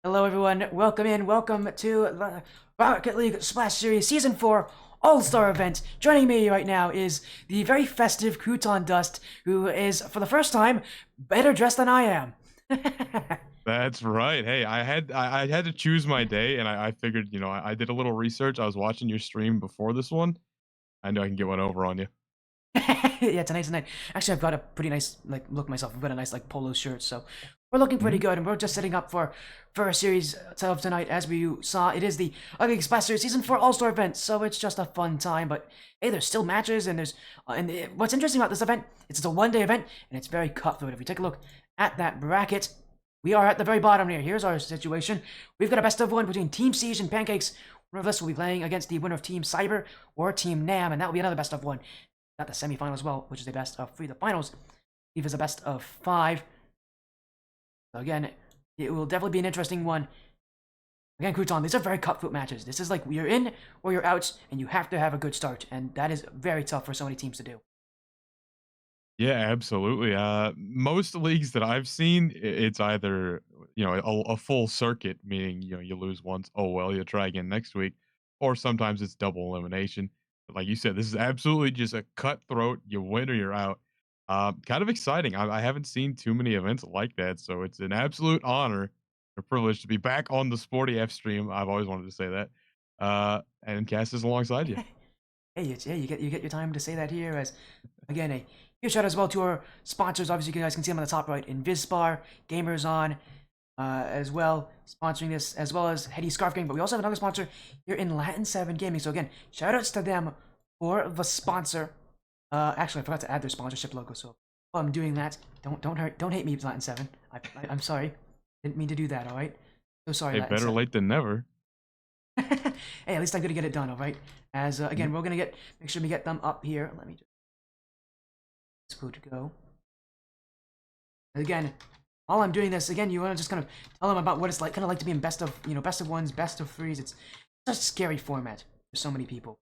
Hello everyone, welcome to the Rocket League Splash Series Season 4 All-Star event. Joining me right now is the very festive Croutondust, who is, for the first time, better dressed than I am. That's right. Hey, I had to choose my day, and I figured, I did a little research. I was watching your stream before this one. I know I can get one over on you. Yeah, tonight. Actually, I've got a pretty nice look myself. I've got a nice polo shirt, so we're looking pretty Mhm. good. And we're just setting up for a series of tonight. As we saw, it is the Ugly Splash Series Season 4 All-Star event, so it's just a fun time. But hey, there's still matches, and what's interesting about this event is it's a one-day event, and it's very cutthroat. If we take a look at that bracket, we are at the very bottom here. Here's our situation. We've got a best of one between Team Siege and Pancakes. One of us will be playing against the winner of Team Cyber or Team Nam, and that will be another best of one. Got the semifinal as well, which is a best of 3. The finals, I believe, is a best of 5. So again, it will definitely be an interesting one. Again, Crouton, these are very cutthroat matches. This is like you're in or you're out, and you have to have a good start, and that is very tough for so many teams to do. Yeah, absolutely. Most leagues that I've seen, it's either a full circuit, meaning you lose once. Oh well, you try again next week, or sometimes it's double elimination. But like you said, this is absolutely just a cutthroat. You win or you're out. Kind of exciting. I haven't seen too many events like that, so it's an absolute honor, a privilege to be back on the Sporty F stream. I've always wanted to say that, and cast this alongside you. Hey, you get your time to say that here. As again, a huge shout out as well to our sponsors. Obviously, you guys can see them on the top right. Invisbar, Gamers On, as well, sponsoring this, as well as Heady Scarf Gaming. But we also have another sponsor here in Latin 7 Gaming. So again, shout outs to them for the sponsor. Actually, I forgot to add their sponsorship logo. So while I'm doing that, don't hate me, Latin 7. I'm sorry, didn't mean to do that. All right, so sorry, Hey, Latin better 7. late than never. Hey, at least I'm gonna get it done. All right. As Mhm. again, we're gonna make sure we get them up here. Let me just go to go. Again, while I'm doing this, again, you want to just kind of tell them about what it's like, kind of like to be in best of, best of ones, best of threes. It's such a scary format for so many people.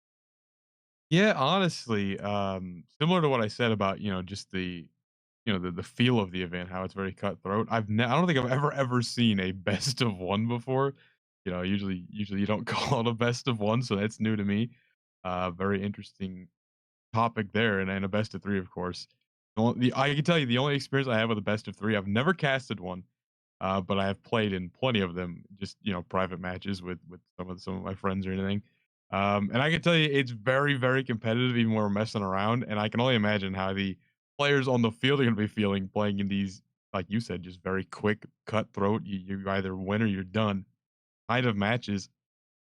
Yeah, honestly, similar to what I said about, just the feel of the event, how it's very cutthroat. I don't think I've ever seen a best of one before. Usually you don't call it a best of one, so that's new to me. Very interesting topic there, and a best of three, of course. I can tell you the only experience I have with a best of three, I've never casted one, but I have played in plenty of them, just private matches with some of my friends or anything. And I can tell you, it's very competitive, even when we're messing around. And I can only imagine how the players on the field are going to be feeling playing in these, like you said, just very quick, cutthroat. You either win or you're done kind of matches.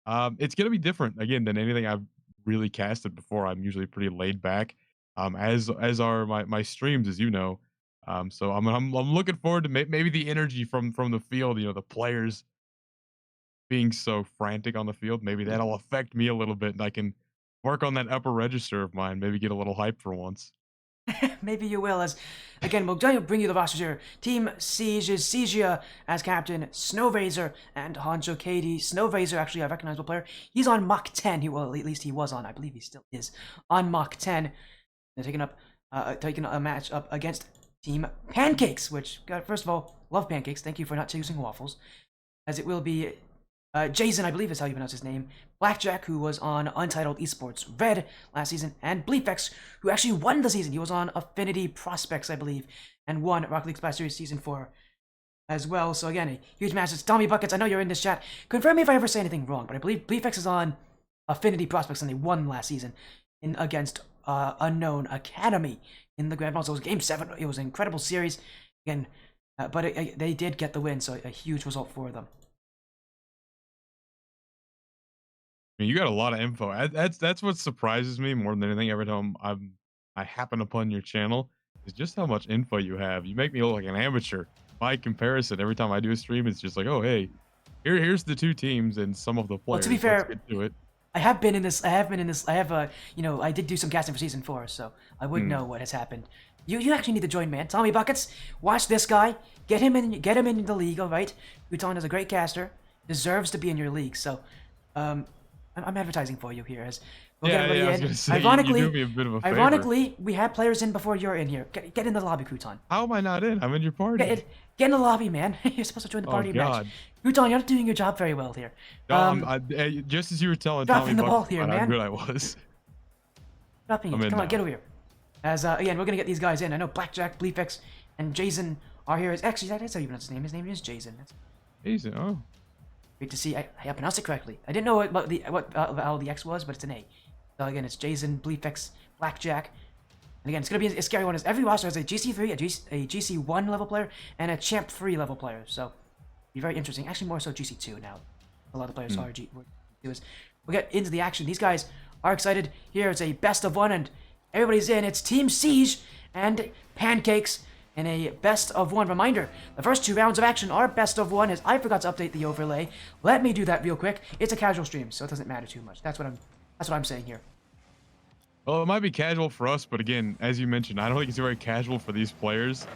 It's going to be different again than anything I've really casted before. I'm usually pretty laid back, as are my streams, as you know. So I'm looking forward to maybe the energy from the field. The players being so frantic on the field. Maybe that'll affect me a little bit, and I can work on that upper register of mine. Maybe get a little hype for once. Maybe you will. As again, we'll bring you the rosters here. Team Siege is Siegia as captain, Snowvaser and Hanjo Katie. Snowvaser, actually a recognizable player. He's on Mach 10. Well, at least he was on. I believe he still is on Mach 10. They're taking a match up against Team Pancakes, which, first of all, love pancakes. Thank you for not choosing waffles. As it will be Jason, I believe is how you pronounce his name. Blackjack, who was on Untitled Esports Red last season, and Bleefex, who actually won the season. He was on Affinity Prospects, I believe, and won Rocket League Splash Series Season 4 as well. So again, a huge match. It's Tommy Buckets. I know you're in this chat. Confirm me if I ever say anything wrong, but I believe Bleefex is on Affinity Prospects, and they won last season against Unknown Academy in the Grand Final. So it was Game 7. It was an incredible series. Again, but they did get the win, so a huge result for them. I mean, you got a lot of info. That's what surprises me more than anything. Every time I happen upon your channel, is just how much info you have. You make me look like an amateur. By comparison, every time I do a stream, it's just like, oh hey, here's the two teams and some of the Well, to be players. Let's fair, get to it. I have been in this. I have been in this. I have I did do some casting for season 4, so I would Hmm. know what has happened. You actually need to join, man. Tommy Buckets, watch this guy. Get him in the league, all right? Uton is a great caster, deserves to be in your league. So, I'm advertising for you here as we'll get Yeah, everybody yeah, I was in. gonna say, you do me a bit of a favor. Ironically, we had players in before you're in here. Get in the lobby, Crouton. How am I not in? I'm in your party. Get in the lobby, man. You're supposed to join the Oh, party match. God. Crouton, you're not doing your job very well here. No, just as you were telling Tommy Dropping the Buck ball here, about how man. good I was. Dropping I'm it. in Come on, now. get over here. As again, we're gonna get these guys in. I know Blackjack, Bleefix, and Jason are here. Actually, that is how you pronounce his name. His name is Jason. That's Easy. Oh. great to see. I pronounced it correctly. I didn't know what how the X was, but it's an A. So again, it's Jason, Bleefix, Blackjack. And again, it's gonna be a scary one. As every roster has a GC3, a GC1 level player, and a Champ 3 level player. So, be very interesting. Actually, more so GC2 now. A lot of players are GC2. We'll get into the action. These guys are excited. Here it's a best of one, and everybody's in. It's Team Siege and Pancakes in a best of one. Reminder: the first 2 rounds of action are best of one. As I forgot to update the overlay, let me do that real quick. It's a casual stream, so it doesn't matter too much. That's what I'm saying here. Well, it might be casual for us, but again, as you mentioned, I don't think it's very casual for these players.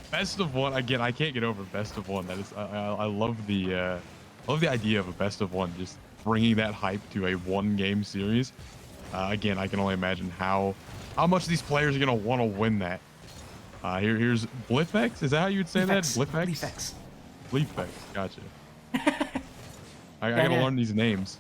Best of one, again, I can't get over best of one. That is, I love the idea of a best of one, just bringing that hype to a 1-game series. Again, I can only imagine how much these players are gonna want to win that. Here's Blifex. Is that how you would say that? Blifex. Blifex. Gotcha. I gotta learn these names.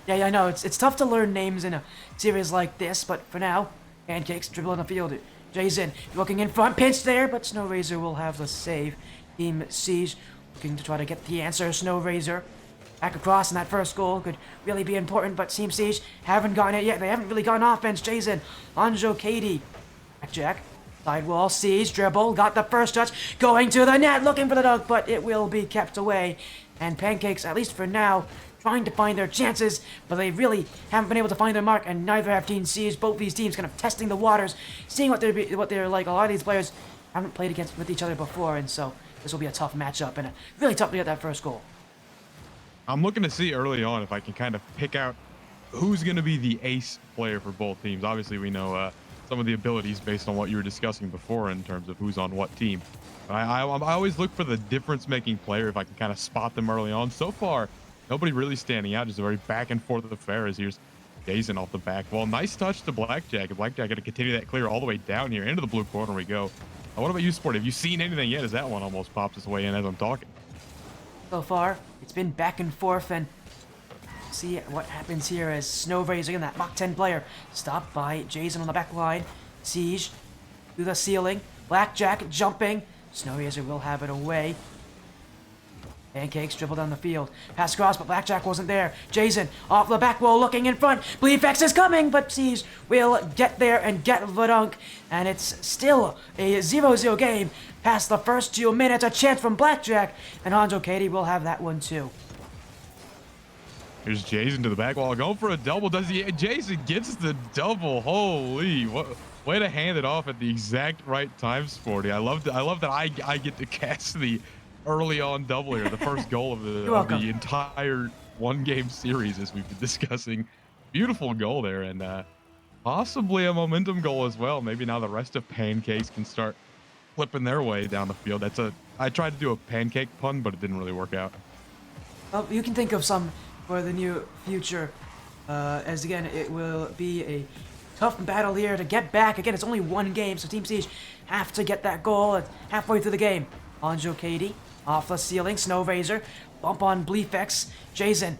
Yeah, I know. It's tough to learn names in a series like this, but for now, Pancakes dribble on the field. Jason looking in front, pinch there, but Snow Razor will have the save. Team Siege looking to try to get the answer. Snow Razor back across, and that first goal could really be important, but Team Siege haven't gotten it yet. They haven't really gone offense. Jason, Anjo, Katie, Blackjack, sidewall, Siege, dribble, got the first touch, going to the net, looking for the dunk, but it will be kept away. And Pancakes, at least for now, trying to find their chances, but they really haven't been able to find their mark, and neither have Team Siege. Both these teams kind of testing the waters, seeing what they're like. A lot of these players haven't played with each other before, and so this will be a tough matchup, and really tough to get that first goal. I'm looking to see early on if I can kind of pick out who's going to be the ace player for both teams. Obviously, we know some of the abilities based on what you were discussing before in terms of who's on what team. But I always look for the difference-making player if I can kind of spot them early on. So far, nobody really standing out. Just a very back and forth affair. As here's Jason off the back. Well, nice touch to Blackjack. Blackjack got to continue that clear all the way down here. Into the blue corner we go. What about you, Sport? Have you seen anything yet? As that one almost pops its way in as I'm talking. So far, it's been back and forth, and see what happens here as Snow Razor, that Mach 10 player, stopped by Jason on the back line. Siege through the ceiling. Blackjack jumping. Snow Razor will have it away. Pancakes dribble down the field. Pass across, but Blackjack wasn't there. Jason off the back wall looking in front. Bleefx is coming, but Siege will get there and get the dunk. And it's still a 0-0 game past the first 2 minutes. A chance from Blackjack. And Hanjo Katie will have that one too. Here's Jason to the back wall. Going for a double. Jason gets the double. Holy, what way to hand it off at the exact right time, Sporty. I love that I get to catch the early on double here, the first goal of the entire 1-game series, as we've been discussing. Beautiful goal there, and possibly a momentum goal as well. Maybe now the rest of Pancakes can start flipping their way down the field. I tried to do a pancake pun, but it didn't really work out. Well, you can think of some for the near future, as again, it will be a tough battle here to get back. Again, it's only 1 game, so Team Siege have to get that goal halfway through the game. Anjo Katie off the ceiling. Snow Razor bump on Bleefx. Jason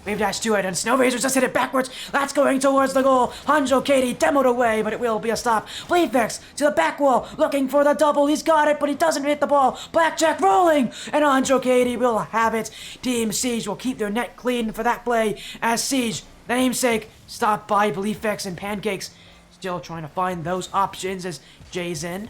wave dash to it, and Snow Razor just hit it backwards. That's going towards the goal. Anjo Katie demoed away, but it will be a stop. Bleefx to the back wall, looking for the double. He's got it, but he doesn't hit the ball. Blackjack rolling, and Anjo Katie will have it. Team Siege will keep their net clean for that play, as Siege, the namesake, stopped by Bleefx and Pancakes. Still trying to find those options as Jason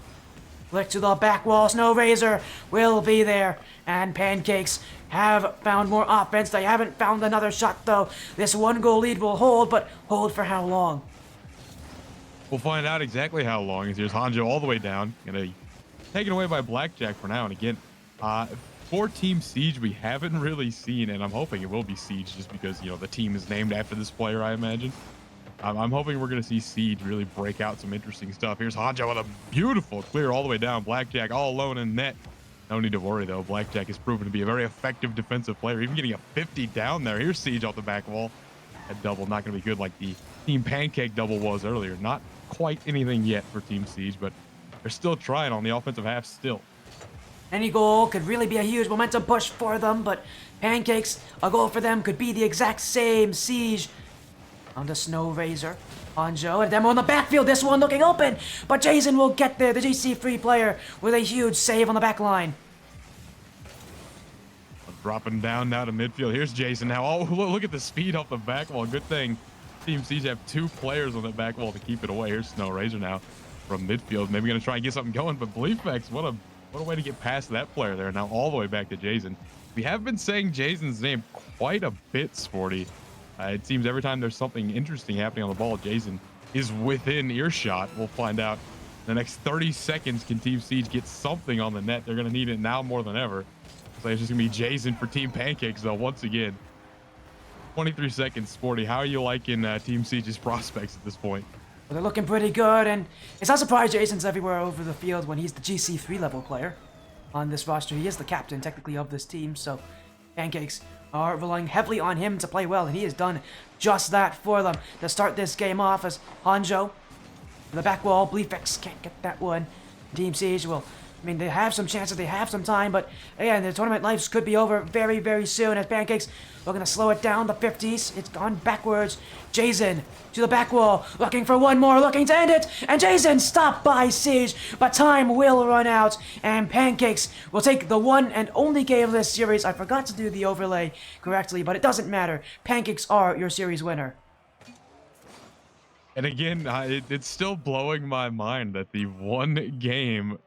flick to the back wall. Snow Razor will be there, and Pancakes have found more offense. They haven't found another shot, though. This 1-goal lead will hold, but hold for how long? We'll find out exactly how long. Here's Hanjo all the way down. Gonna be taken away by Blackjack for now. And again, for Team Siege, we haven't really seen, and I'm hoping it will be Siege just because, you know, the team is named after this player, I imagine. I'm hoping we're going to see Siege really break out some interesting stuff. Here's Hanjo with a beautiful clear all the way down. Blackjack all alone in net. No need to worry, though. Blackjack has proven to be a very effective defensive player, even getting a 50 down there. Here's Siege off the back wall. at double. Not going to be good like the Team Pancake double was earlier. Not quite anything yet for Team Siege, but they're still trying on the offensive half still. Any goal could really be a huge momentum push for them, but Pancakes, a goal for them could be the exact same. Siege on the Snow Razor. Hanjo and Demo on the backfield. This one looking open, but Jason will get there. The GC3 player with a huge save on the back line. Dropping down now to midfield. Here's Jason now. Oh, look at the speed off the back wall. Good thing Team Siege have 2 players on that back wall to keep it away. Here's Snow Razor now from midfield. Maybe going to try and get something going, but Bleefex, what a way to get past that player there. Now all the way back to Jason. We have been saying Jason's name quite a bit, Sporty. It seems every time there's something interesting happening on the ball, Jason is within earshot. We'll find out in the next 30 seconds. Can Team Siege get something on the net? They're going to need it now more than ever. So it's just going to be Jason for Team Pancakes, though, once again. 23 seconds, Sporty. How are you liking Team Siege's prospects at this point? Well, they're looking pretty good, and it's not surprised Jason's everywhere over the field when he's the GC3 level player on this roster. He is the captain, technically, of this team, so Pancakes are relying heavily on him to play well, and he has done just that for them to start this game off as Hanjo, the back wall. Bleefex can't get that one. Team Siege will, I mean, they have some chances, they have some time, but again, the tournament lives could be over very, very soon as Pancakes looking to slow it down. The 50s, it's gone backwards. Jason to the back wall, looking for one more, looking to end it, and Jason stopped by Siege, but time will run out, and Pancakes will take the one and only game of this series. I forgot to do the overlay correctly, but it doesn't matter. Pancakes are your series winner. And again, it's still blowing my mind that the one game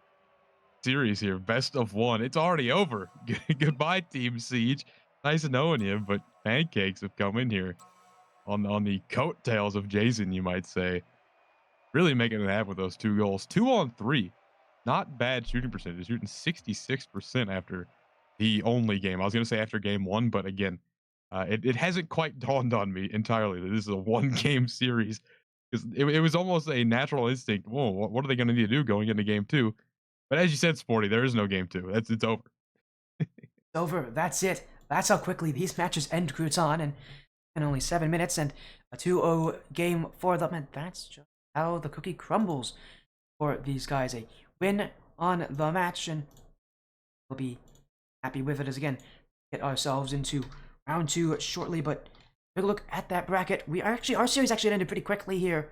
series here, best of one, it's already over. Goodbye, Team Siege. Nice knowing you, but Pancakes have come in here on the coattails of Jason, you might say. Really making it happen with those 2 goals. 2 on 3. Not bad shooting percentage. Shooting 66% after the only game. I was going to say after game 1, but again, it hasn't quite dawned on me entirely that this is a one-game series. Because it was almost a natural instinct. Whoa, what are they going to need to do going into game 2? But as you said, Sporty, there is no game 2. It's over. It's over. That's it. That's how quickly these matches end, Crouton, and in only 7 minutes, and a 2-0 game for them, and that's just how the cookie crumbles for these guys. A win on the match, and we'll be happy with it as, again, get ourselves into round 2 shortly, but take a look at that bracket. Our series actually ended pretty quickly here.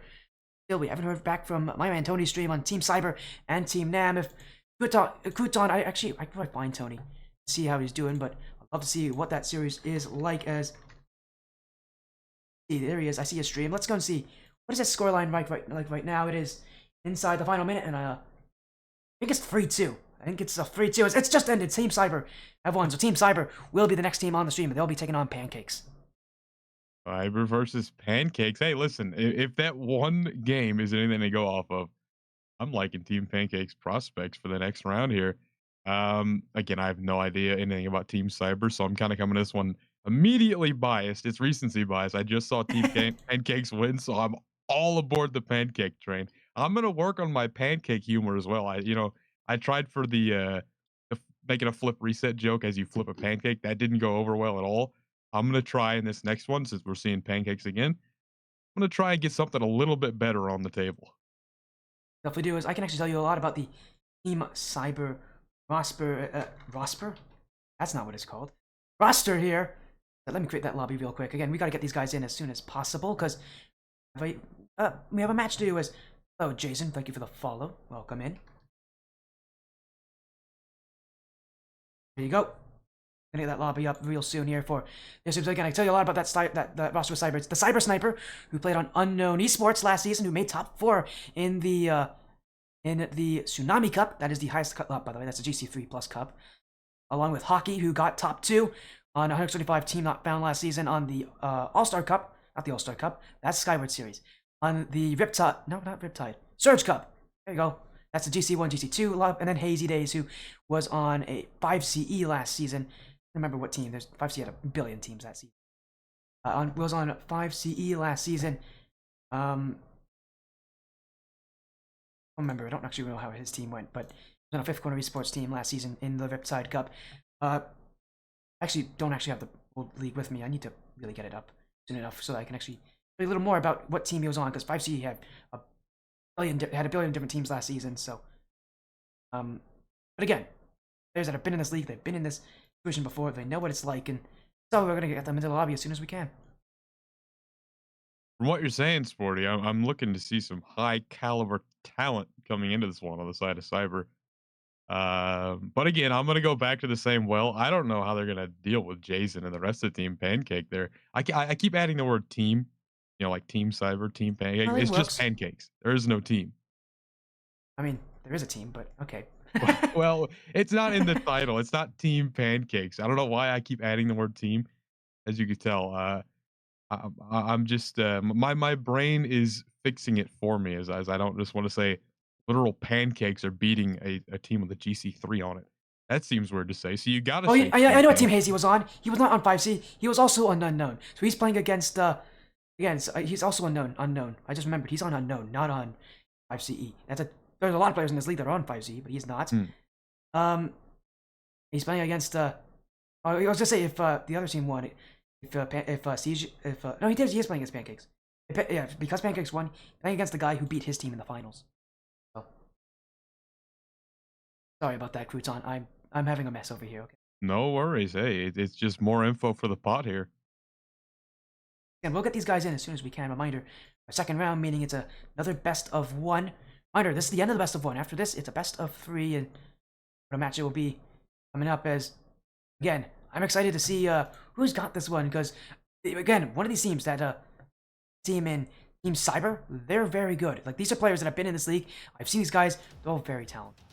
Still, we haven't heard back from my man Tony's stream on Team Cyber and Team Nam. If Crouton, I could probably find Tony, see how he's doing, but I'd love to see what that series is like. As see, there he is. I see his stream. Let's go and see what is that scoreline right now. It is inside the final minute, and I think it's 3-2. I think it's a 3-2. It's just ended. Team Cyber have won, so Team Cyber will be the next team on the stream, and they'll be taking on Pancakes. Cyber versus Pancakes. Hey, listen, if that one game is anything to go off of, I'm liking Team Pancakes prospects for the next round here. Again, I have no idea anything about Team Cyber, so I'm kind of coming to this one immediately biased. It's recency bias. I just saw Team Pancakes win, so I'm all aboard the pancake train. I'm gonna work on my pancake humor as well. I tried for the making a flip reset joke as you flip a pancake. That didn't go over well at all. I'm gonna try in this next one, since we're seeing Pancakes again. I'm gonna try and get something a little bit better on the table. Definitely do. Is I can actually tell you a lot about the Team Cyber roster. That's not what it's called. Roster here. Let me create that lobby real quick. Again, we gotta get these guys in as soon as possible because we have a match to do. Oh, Jason, thank you for the follow. Welcome in. There you go. Gonna get that lobby up real soon here for this. Again, I tell you a lot about that roster with Cyber. It's the Cyber Sniper who played on Unknown Esports last season, who made top 4 in the Tsunami Cup. That is the highest cup, by the way. That's the GC3 Plus Cup. Along with Hockey, who got top 2 on 125 team not found last season on the All-Star Cup. Not the All-Star Cup. That's Skyward Series. On the Riptide. No, not Riptide. Surge Cup. There you go. That's the GC1, GC2. And then Hazy Days, who was on a 5CE last season. Remember what team. There's 5CE had a billion teams that season. Was on 5CE last season. I don't actually know how his team went, but he was on a Fifth Corner Esports team last season in the Riptide Cup. Actually, don't actually have the old league with me. I need to really get it up. soon enough so that I can actually tell you a little more about what team he was on, because 5C had a billion different teams last season. So, but again, players that have been in this league, they've been in this situation before, they know what it's like, and so we're gonna get them into the lobby as soon as we can. From what you're saying, Sporty, I'm looking to see some high caliber talent coming into this one on the side of Cyber. But again, I'm gonna go back to the same well. I don't know how they're gonna deal with Jason and the rest of the team Pancake there. I keep adding the word team, like Team Cyber, Team Pancake. I think It's it just works. Pancakes. There is no team. I mean, there is a team, but okay. Well, it's not in the title. It's not Team Pancakes. I don't know why I keep adding the word team. As you can tell, I'm just my brain is fixing it for me as I don't just want to say literal pancakes are beating a team with a GC3 on it. That seems weird to say. So you got to Oh, say I Team know what team Pancakes. Hazy was on. He was not on 5C. He was also on unknown. So he's playing against again. He's also unknown. I just remembered he's on unknown, not on 5CE. There's a lot of players in this league that are on 5C, but he's not. Hmm. He's playing against I was just say if the other team won, no, he is playing against Pancakes. Yeah, because Pancakes won, playing against the guy who beat his team in the finals. So sorry about that, Crouton. I'm having a mess over here. Okay. No worries. Hey, it's just more info for the pot here. And we'll get these guys in as soon as we can. Reminder, our second round, meaning it's another best of one. Reminder, this is the end of the best of one. After this, it's a best of three, and what a match it will be coming up as, again, I'm excited to see who's got this one, because, again, one of these teams, that team in Team Cyber, they're very good. Like, these are players that have been in this league. I've seen these guys. They're all very talented.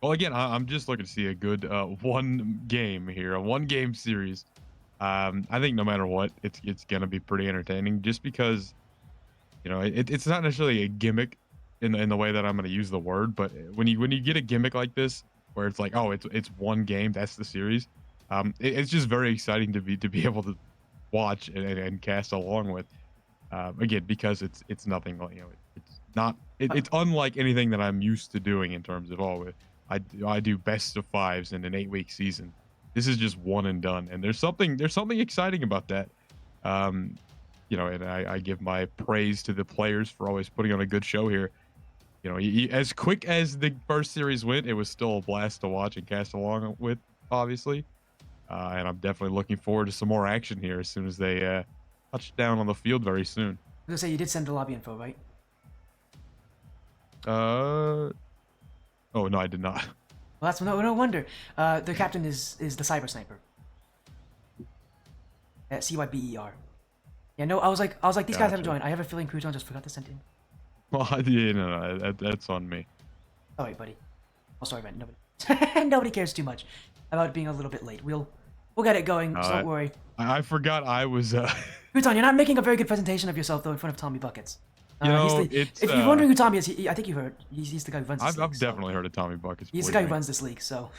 Well, again, I'm just looking to see a good one game here, a one game series. I think no matter what, it's gonna be pretty entertaining, just because it's not necessarily a gimmick in the way that I'm gonna use the word, but when you get a gimmick like this where it's like, oh, it's one game, that's the series. It's just very exciting to be able to watch and cast along with. Again, because it's nothing like, it's not it's unlike anything that I'm used to doing in terms of I do best of fives in an 8-week season. This is just one and done, and there's something exciting about that. And I give my praise to the players for always putting on a good show here. As quick as the first series went, it was still a blast to watch and cast along with, obviously. And I'm definitely looking forward to some more action here as soon as they touch down on the field very soon. I was gonna say, you did send the lobby info, right? Oh no, I did not. Well, that's no wonder. The captain is the Cyber Sniper. CYBER. Yeah, no, I was like, these guys haven't Gotcha. joined. I have a feeling Crouton just forgot to send in. Well, yeah, no, that's on me. Sorry, buddy. Oh, sorry, man. Nobody, nobody cares too much about being a little bit late. We'll get it going. So don't worry. I forgot I was. Crouton, you're not making a very good presentation of yourself though in front of Tommy Buckets. It's. If you're wondering who Tommy is, I think you heard. He's the guy who runs this league. I've definitely heard of Tommy Buckets. He's the guy who runs this league, so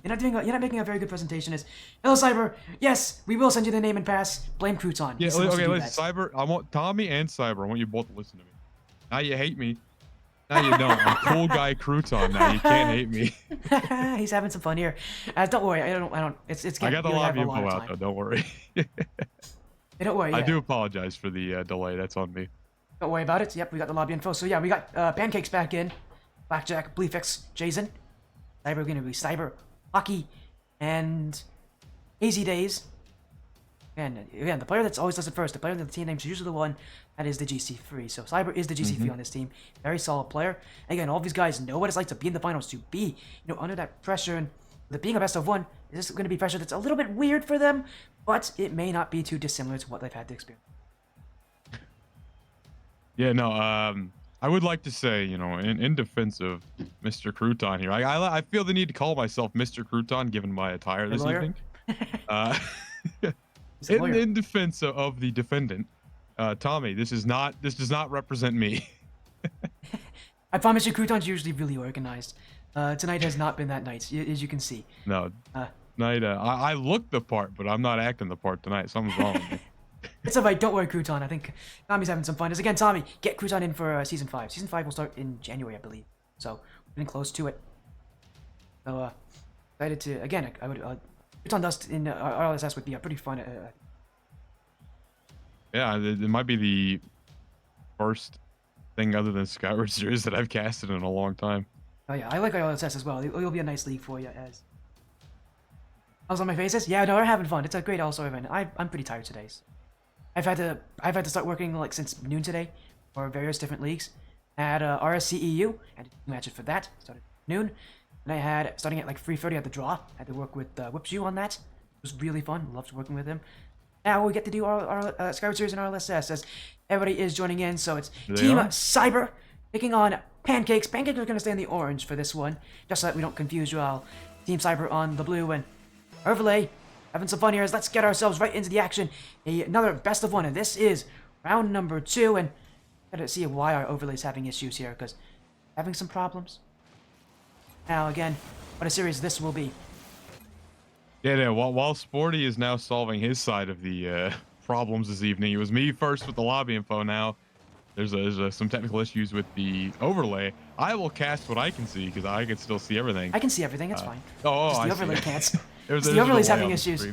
you're not making a very good presentation. Is hello Cyber? Yes, we will send you the name and pass. Blame Crouton. Yeah, okay, listen, Cyber. I want Tommy and Cyber. I want you both to listen to me. Now you hate me. Now you don't. I'm cool guy Crouton. Now you can't hate me. He's having some fun here. Don't worry. I don't. It's. I got the you have lobby a lot info of out time. though. Don't worry. Don't worry. I Yeah. do apologize for the delay. That's on me. Don't worry about it. Yep, we got the lobby info. So yeah, we got Pancakes back in, Blackjack, Bleefix, Jason, Cyber gonna be Cyber, Hockey, and Hazy Days. And again, the player that's always listed first, the player that the team names is usually the one that is the GC3. So Cyber is the GC3 on this team. Very solid player. Again, all of these guys know what it's like to be in the finals, to be under that pressure, and with it being a best of one, this is going to be pressure that's a little bit weird for them, but it may not be too dissimilar to what they've had to experience. Yeah, no. I would like to say, in defense of Mr. Crouton here, I feel the need to call myself Mr. Crouton given my attire this evening. In defense of the defendant, Tommy, this does not represent me. I promise you, Crouton's usually really organized. Tonight has not been that night, as you can see. No, tonight I look the part, but I'm not acting the part tonight. Something's wrong with me. It's alright, don't worry, Crouton. I think Tommy's having some fun. As again, Tommy, get Crouton in for Season 5. Season 5 will start in January, I believe. So, we're getting close to it. So, excited to, again, I would Croutondust in RLSS would be a pretty fun. Yeah, it might be the first thing other than Skyward Series that I've casted in a long time. Oh yeah, I like RLSS as well. It'll be a nice league for you. As I was on my faces. Yeah, no, we're having fun. It's a great All-Star event. I'm pretty tired today. So. I've had to start working like since noon today for various different leagues. I had RSCEU, had to match it for that. Started at noon, and I had starting at like 3:30 at the draw. Had to work with Whipshu on that. It was really fun. Loved working with him. Now we get to do our Skyward Series and RLSS as everybody is joining in. So it's Team Cyber picking on Pancakes. Pancakes are going to stay in the orange for this one, just so that we don't confuse you all. Team Cyber on the blue and overlay. Having some fun here. Let's get ourselves right into the action. Another best of one, and this is round number 2. And gotta see why our overlay's having issues here, because having some problems. Now again, what a series this will be. Yeah. While Sporty is now solving his side of the problems this evening, it was me first with the lobby info. Now there's some technical issues with the overlay. I will cast what I can see because I can still see everything. I can see everything. It's fine. Just the I overlay see. can't. The overlay's having issues.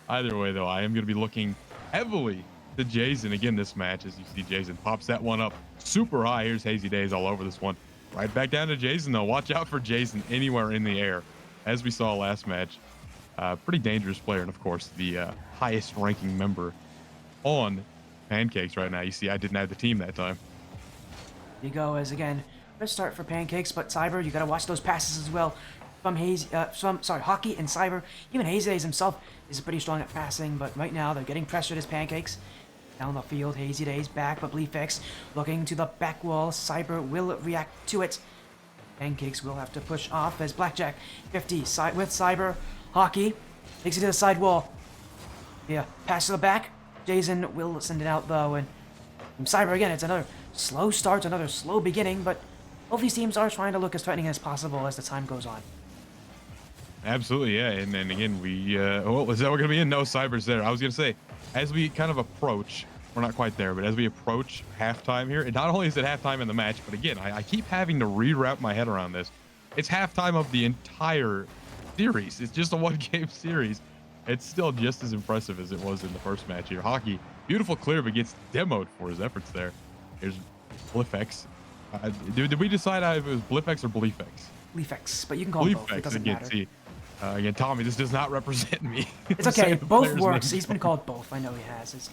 Either way, though, I am going to be looking heavily to Jason again this match. As you see, Jason pops that one up super high. Here's Hazy Days all over this one. Right back down to Jason, though. Watch out for Jason anywhere in the air, as we saw last match. Pretty dangerous player, and of course, the highest ranking member on Pancakes right now. You see, I didn't have the team that time. You go as again. Let's start for Pancakes, but Cyber, you gotta watch those passes as well. From Hockey and Cyber. Even Hazy Days himself is pretty strong at passing, but right now they're getting pressured as Pancakes. Down the field, Hazy Days back, but Bleefix looking to the back wall. Cyber will react to it. Pancakes will have to push off as Blackjack 50 with Cyber. Hockey takes it to the side wall. Yeah, pass to the back. Jason will send it out though, and from Cyber again, it's another slow start, another slow beginning, but both these teams are trying to look as threatening as possible as the time goes on. Absolutely, yeah. And then again, we oh, is that we're gonna be in? No, Cyber's there. I was gonna say, as we kind of approach, we're not quite there, but as we approach halftime here, and not only is it halftime in the match, but again, I keep having to rewrap my head around this. It's halftime of the entire series. It's just a one-game series. It's still just as impressive as it was in the first match here. Hockey, beautiful clear, but gets demoed for his efforts there. Here's Blifex. Did we decide if it was Blifex or Bleefex? Bleefex, but you can call it both. It doesn't matter. See. Again, Tommy, this does not represent me. It's okay. Both works. He's been called both. I know he has. It's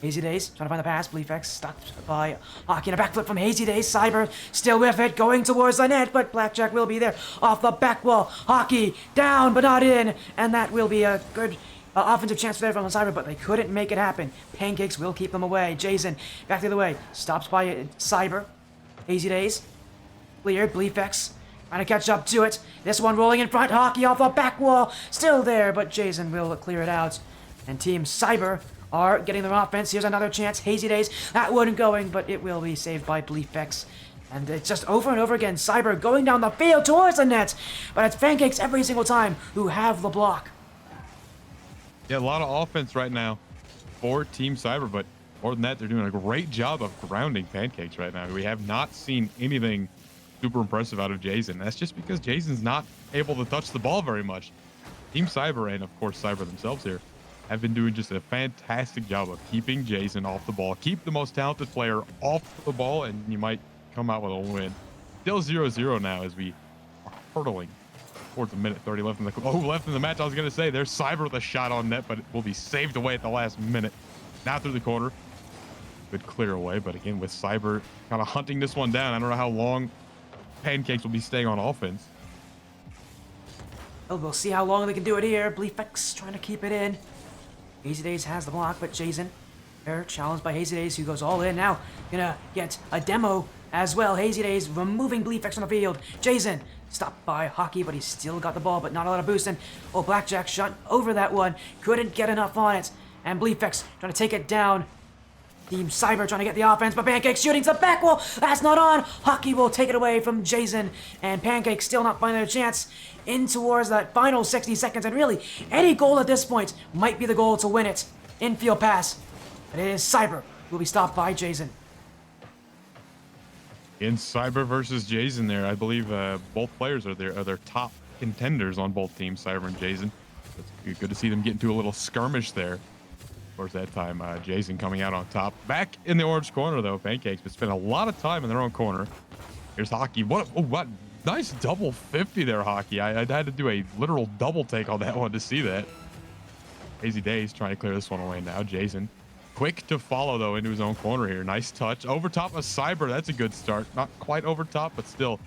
Hazy Days trying to find the pass. Bleefex stopped by Hockey and a backflip from Hazy Days. Cyber still with it, going towards the net, but Blackjack will be there off the back wall. Hockey down, but not in, and that will be a good offensive chance there from Cyber, but they couldn't make it happen. Pancakes will keep them away. Jason back the other way, stops by Cyber. Hazy Days cleared. Bleefex trying to catch up to it. This one rolling in front. Hockey off the back wall. Still there, but Jason will clear it out. And Team Cyber are getting their offense. Here's another chance. Hazy Days. That one going, but it will be saved by Bleefex. And it's just over and over again. Cyber going down the field towards the net. But it's Pancakes every single time who have the block. Yeah, a lot of offense right now for Team Cyber, but more than that, they're doing a great job of grounding Pancakes right now. We have not seen anything super impressive out of Jason. That's just because Jason's not able to touch the ball very much. Team Cyber, and of course Cyber themselves here, have been doing just a fantastic job of keeping Jason off the ball. Keep the most talented player off the ball, and you might come out with a win. Still 0-0 now as we are hurtling towards a minute 30 left in the match. I was going to say, there's Cyber with a shot on net, but it will be saved away at the last minute. Now through the corner. Good clear away, but again, with Cyber kind of hunting this one down, I don't know how long Pancakes will be staying on offense. Well, we'll see how long they can do it here. Bleefex trying to keep it in. Hazy Days has the block, but Jason, they're challenged by Hazy Days, who goes all in. Now, gonna get a demo as well. Hazy Days removing Bleefex from the field. Jason stopped by Hockey, but he's still got the ball, but not a lot of boosting. Oh, Blackjack shot over that one. Couldn't get enough on it. And Bleefex trying to take it down. Team Cyber trying to get the offense, but Pancakes shooting to the back wall. That's not on. Hockey will take it away from Jason, and Pancakes still not finding a chance in towards that final 60 seconds. And really, any goal at this point might be the goal to win it. Infield pass. But it is Cyber who will be stopped by Jason. In Cyber versus Jason there, I believe both players are their top contenders on both teams, Cyber and Jason. It's good to see them get into a little skirmish there. Of course, that time, Jason coming out on top. Back in the orange corner, though, Pancakes, but spent a lot of time in their own corner. Here's Hockey. What nice double 50 there, Hockey. I had to do a literal double take on that one to see that. Hazy Days trying to clear this one away now. Jason, quick to follow, though, into his own corner here. Nice touch. Over top of Cyber. That's a good start. Not quite over top, but still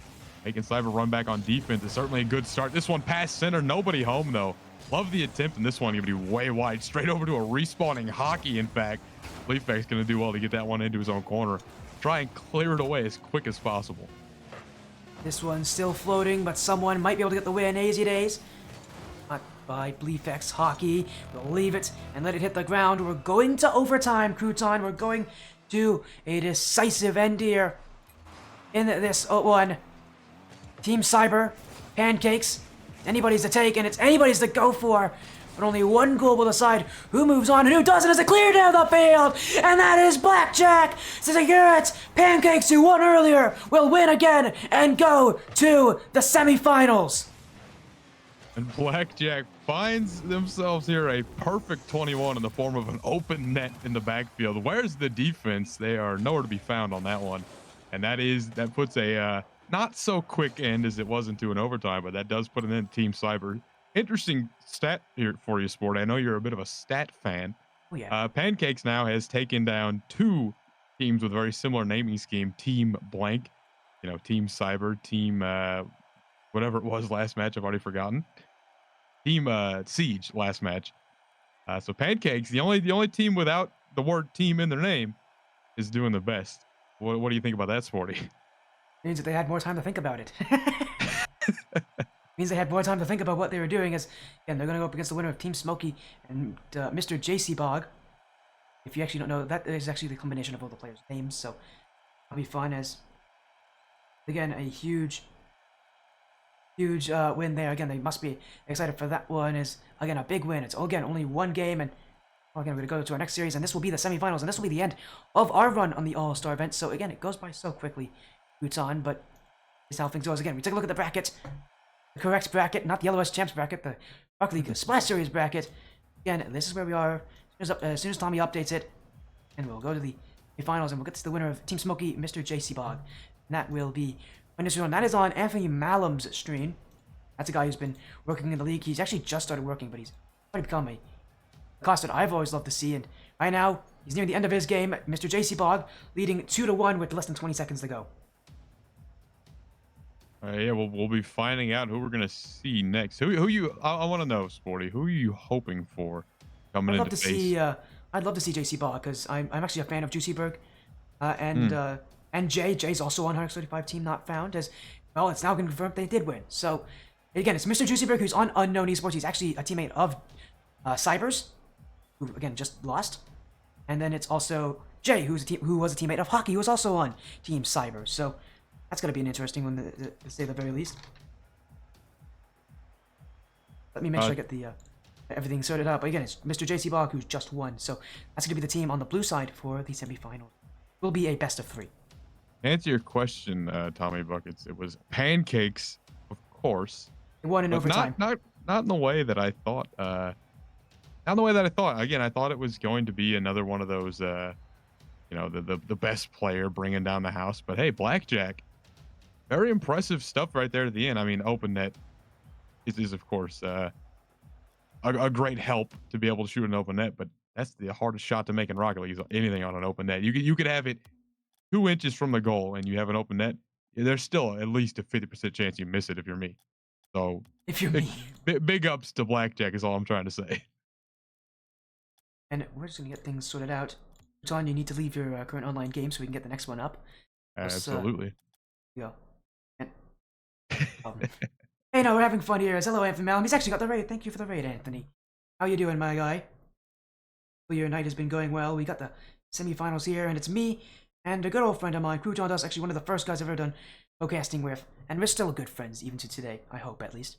making Cyber run back on defense is certainly a good start. This one past center. Nobody home, though. Love the attempt in this one. Going to be way wide. Straight over to a respawning Hockey, in fact. Leafback's going to do well to get that one into his own corner. Try and clear it away as quick as possible. This one's still floating, but someone might be able to get the win. Hazy Days. Not by Bleefex. Hockey will leave it and let it hit the ground. We're going to overtime, Crouton. We're going to a decisive end here in this one. Team Cyber, Pancakes, anybody's to take, and it's anybody's to go for. But only one goal will decide who moves on and who doesn't as it clear down the field. And that is Blackjack. Cigarettes, Pancakes, who won earlier, will win again and go to the semifinals. And Blackjack finds themselves here a perfect 21 in the form of an open net in the backfield. Where's the defense? They are nowhere to be found on that one. And that puts a not so quick end as it was into an overtime, but that does put an end to Team Cyber. Interesting stat here for you, Sport. I know you're a bit of a stat fan. Oh, yeah. Pancakes now has taken down 2 teams with a very similar naming scheme. Team Blank, Team Cyber, Team whatever it was last match. I've already forgotten. Team Siege last match. So Pancakes, the only team without the word team in their name, is doing the best. What do you think about that, Sporty? Means that they had more time to think about it. Means they had more time to think about what they were doing. As again, they're going to go up against the winner of Team Smokey and MrJayceybawg. If you actually don't know, that is actually the combination of all the players' names, so it'll be fun. As again, a huge win there. Again, they must be excited for that one. Is again a big win. It's again only one game, and again we're going to go to our next series, and this will be the semifinals, and this will be the end of our run on the All-Star event. So again, it goes by so quickly, Bhutan, but this is how things go. Again, we take a look at the bracket, the correct bracket, not the LOS Champs bracket, the Rocket League Splash Series bracket. Again, this is where we are. As soon as Tommy updates it, and we'll go to the finals, and we'll get to the winner of Team Smokey, MrJayceybawg. And that will be that is on Anthony Malum's stream. That's a guy who's been working in the league. He's actually just started working, but he's already become a cost that I've always loved to see. And right now, he's near the end of his game. MrJayceybawg leading 2-1 with less than 20 seconds to go. Yeah, we'll be finding out who we're gonna see next. Who you? I want to know, Sporty. Who are you hoping for coming into face? I'd love to see Jayceybawg because I'm actually a fan of Juicyberg, and Jay's also on 135 team not found. As well, it's now been confirmed they did win. So again, it's Mr. Juicyberg who's on Unknown Esports. He's actually a teammate of Cybers, who again just lost, and then it's also Jay who was a teammate of Hockey, who was also on Team Cybers. So that's gonna be an interesting one to say the very least. Let me make sure I get the everything sorted out. But again, it's MrJayceybawg who's just won. So that's gonna be the team on the blue side for the semifinals. Will be a best of 3. To answer your question, Tommy Buckets, it was Pancakes, of course. They won in overtime. Not in the way that I thought. Not in the way that I thought. Again, I thought it was going to be another one of those, the best player bringing down the house. But hey, Blackjack, very impressive stuff right there at the end. I mean, open net is of course a great help to be able to shoot an open net, but that's the hardest shot to make in Rocket League is anything on an open net. You could have it 2 inches from the goal and you have an open net. There's still at least a 50% chance you miss it if you're me. So if you're me, big ups to Blackjack is all I'm trying to say. And we're just gonna get things sorted out. John, you need to leave your current online game so we can get the next one up. Absolutely. Yeah. Hey, no, we're having fun here. Hello, Anthony Malum. He's actually got the raid. Thank you for the raid, Anthony. How you doing, my guy? Well, your night has been going well. We got the semifinals here, and it's me and a good old friend of mine, Croutondust, actually one of the first guys I've ever done co-casting with, and we're still good friends even to today. I hope, at least.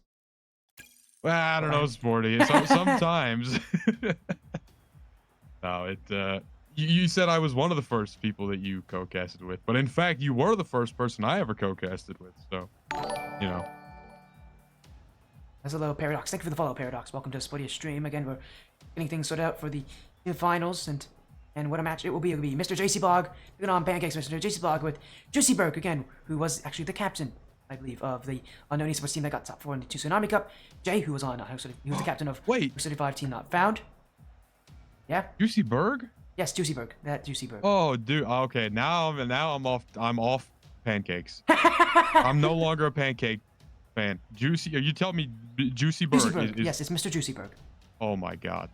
Well, I don't know, Sporty. Sometimes. No, you said I was one of the first people that you co-casted with, but in fact, you were the first person I ever co-casted with. So, That's a little Paradox. Thank you for the follow, Paradox. Welcome to Sporty Stream. Again, we're getting things sorted out for the finals, and what a match it will be. It will be MrJayceybawg taking on Pancakes. MrJayceybawg with JayceeBawg again, who was actually the captain, I believe, of the unknown esports team that got top 4 in the 2 Tsunami Cup. Jay, who was on, he was the captain of Wait, 35 team not found. Yeah. JayceeBawg? Yes, JayceeBawg. That JayceeBawg. Oh, dude. Okay, now I'm off. I'm off Pancakes. I'm no longer a Pancake fan. Juicy. Are you telling me JayceeBawg is? Yes, it's Mr. JayceeBawg. Oh my god.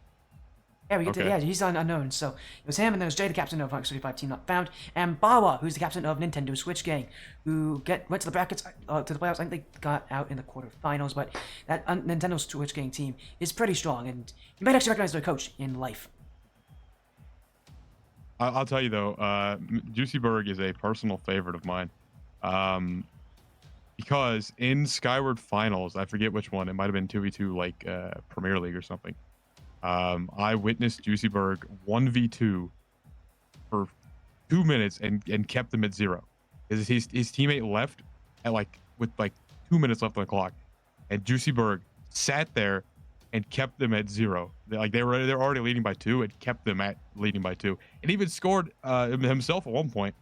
Yeah, we get to, yeah, he's on unknown. So it was him, and there was Jay, the captain of 35 team not found, and Bawa, who's the captain of Nintendo Switch Gang, who went to the brackets, to the playoffs. I think they got out in the quarterfinals, but that Nintendo Switch Gang team is pretty strong, and you might actually recognize their coach in life. I'll tell you though, JayceeBawg is a personal favorite of mine, because in Skyward Finals, I forget which one, it might have been 2v2 like Premier League or something. I witnessed JayceeBawg 1v2 for 2 minutes and kept them at 0. His teammate left at with 2 minutes left on the clock, and JayceeBawg sat there and kept them at 0. They're already leading by 2 and kept them at leading by 2, and even scored himself at one point.